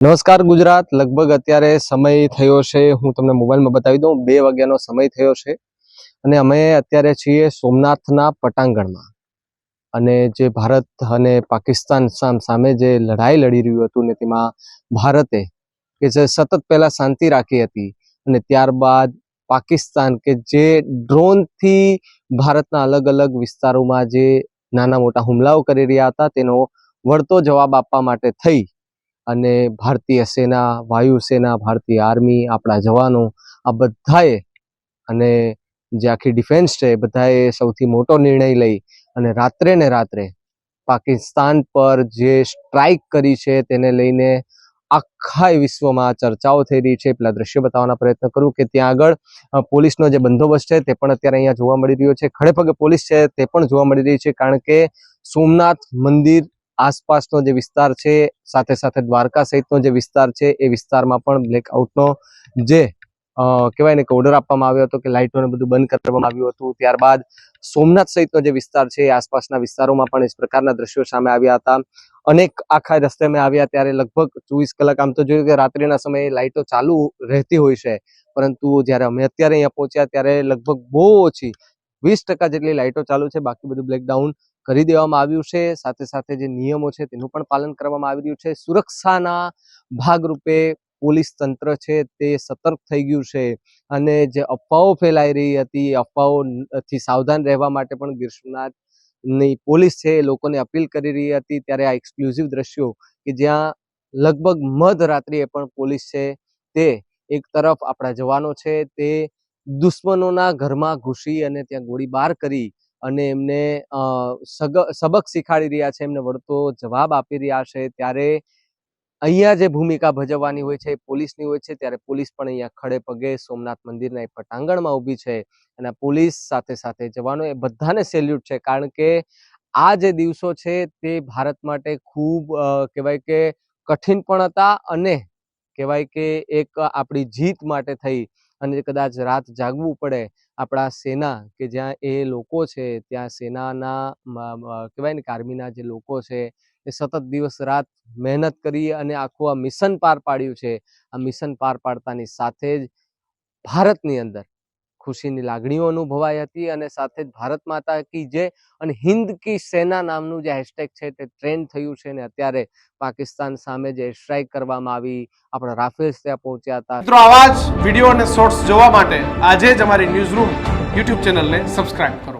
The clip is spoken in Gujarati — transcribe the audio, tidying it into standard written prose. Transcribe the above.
નમસ્કાર ગુજરાત. લગભગ અત્યારે સમય થયો છે, હું તમને મોબાઈલમાં બતાવી દઉં, 2 વાગ્યાનો સમય થયો છે અને અમે અત્યારે છીએ સોમનાથના પટાંગણમાં. અને જે ભારત અને પાકિસ્તાન સામે જે લડાઈ લડી રહ્યું હતું ને તેમાં ભારતે કે જે સતત પહેલા શાંતિ રાખી હતી અને ત્યારબાદ પાકિસ્તાન કે જે ડ્રોનથી ભારતના અલગ અલગ વિસ્તારોમાં જે નાના મોટા હુમલાઓ કરી રહ્યા હતા તેનો વળતો જવાબ આપવા માટે થઈ અને ભારતીય સેના, વાયુસેના, ભારતીય આર્મી, આપણા જવાનો આ બધાએ અને જે આખી ડિફેન્સ છે એ બધાએ સૌથી મોટો નિર્ણય લઈ અને રાત્રે ને રાત્રે પાકિસ્તાન પર જે સ્ટ્રાઇક કરી છે તેને લઈને આખા વિશ્વમાં ચર્ચાઓ થઈ રહી છે. પેલા દ્રશ્ય બતાવવાના પ્રયત્ન કરું કે ત્યાં આગળ પોલીસનો જે બંદોબસ્ત છે તે પણ અત્યારે અહીંયા જોવા મળી રહ્યો છે. ખડે પગે પોલીસ છે તે પણ જોવા મળી રહી છે, કારણ કે સોમનાથ મંદિર આસપાસનો જે વિસ્તાર છે, સાથે સાથે દ્વારકા સહિતનો જે વિસ્તાર છે એ વિસ્તારમાં પણ બ્લેકઆઉટનો જે કહેવાય ને કે ઓર્ડર આપવામાં આવ્યો હતો કે લાઇટોને બધું બંધ કરવામાં આવ્યું હતું. ત્યારબાદ સોમનાથ સહિતનો જે વિસ્તાર છે એ આસપાસના વિસ્તારોમાં પણ ਇਸ પ્રકારના દ્રશ્યો સામે આવ્યા હતા. અનેક આખા રસ્તે મેં આવ્યા ત્યારે લગભગ 24 કલાક, આમ તો જોયું કે રાત્રિના સમયે લાઇટો ચાલુ રહેતી હોય છે, પરંતુ જ્યારે અમે અત્યારે અહીંયા પહોંચ્યા ત્યારે લગભગ બહુ ઓછી 20% જેટલી લાઇટો ચાલુ છે. બાકી બધું બ્લેકડાઉન કરી દેવામાં આવ્યું છે. સાથે સાથે જે નિયમો છે તેનું પણ પાલન કરવામાં આવી રહ્યું છે. સુરક્ષાના ભાગરૂપે પોલીસ તંત્ર છે તે સતર્ક થઈ ગયું છે અને જે અફવાઓ ફેલાઈ રહી હતી એ અફવાઓથી સાવધાન રહેવા માટે પણ ગીર સોમનાથની પોલીસ છે એ લોકોને અપીલ કરી રહી હતી. ત્યારે આ એક્સક્લુઝિવ દ્રશ્યો કે જ્યાં લગભગ મધરાત્રિએ પણ પોલીસ છે તે એક તરફ આપણા જવાનો છે તે દુશ્મનોના ઘરમાં ઘૂસી અને ત્યાં ગોળીબાર કરી અને એમને સબક શીખાડી રહ્યા છે, એમને વળતો જવાબ આપી રહ્યા છે. ત્યારે અહીંયા જે ભૂમિકા ભજવવાની હોય છે એ પોલીસની હોય છે, ત્યારે પોલીસ પણ અહીંયા ખડે પગે સોમનાથ મંદિરના એક પટાંગણમાં ઊભી છે અને પોલીસ સાથે સાથે જવાનો એ બધાને સેલ્યુટ છે, કારણ કે આ જે દિવસો છે તે ભારત માટે ખૂબ કહેવાય કે કઠિન પણ હતા અને કહેવાય કે એક આપણી જીત માટે થઈ અને કદાચ રાત જાગવું પડે આપણા સેના કે જ્યાં એ લોકો છે, ત્યાં સેનાના કહેવાય ને કે આર્મીના જે લોકો છે એ સતત દિવસ રાત મહેનત કરી અને આખું આ મિશન પાર પાડ્યું છે. આ મિશન પાર પાડતાની સાથે જ ભારતની અંદર ખુશીની લાગણીઓ અનુભવાઈ હતી અને સાથે જ ભારત માતા કી જય અને હિન્દ કી સેના નામનું જે હેશટેગ છે તે ટ્રેન્ડ થયું છે અને અત્યારે પાકિસ્તાન સામે જે સ્ટ્રાઇક કરવામાં આવી, આપણા રાફેલ્સ ત્યાં પહોંચ્યા હતા. મિત્રો, આવા જ વિડીયો અને શોર્ટ્સ જોવા માટે આજે જ અમારી ન્યૂઝ રૂમ યુટ્યુબ ચેનલને સબસ્ક્રાઇબ કરો.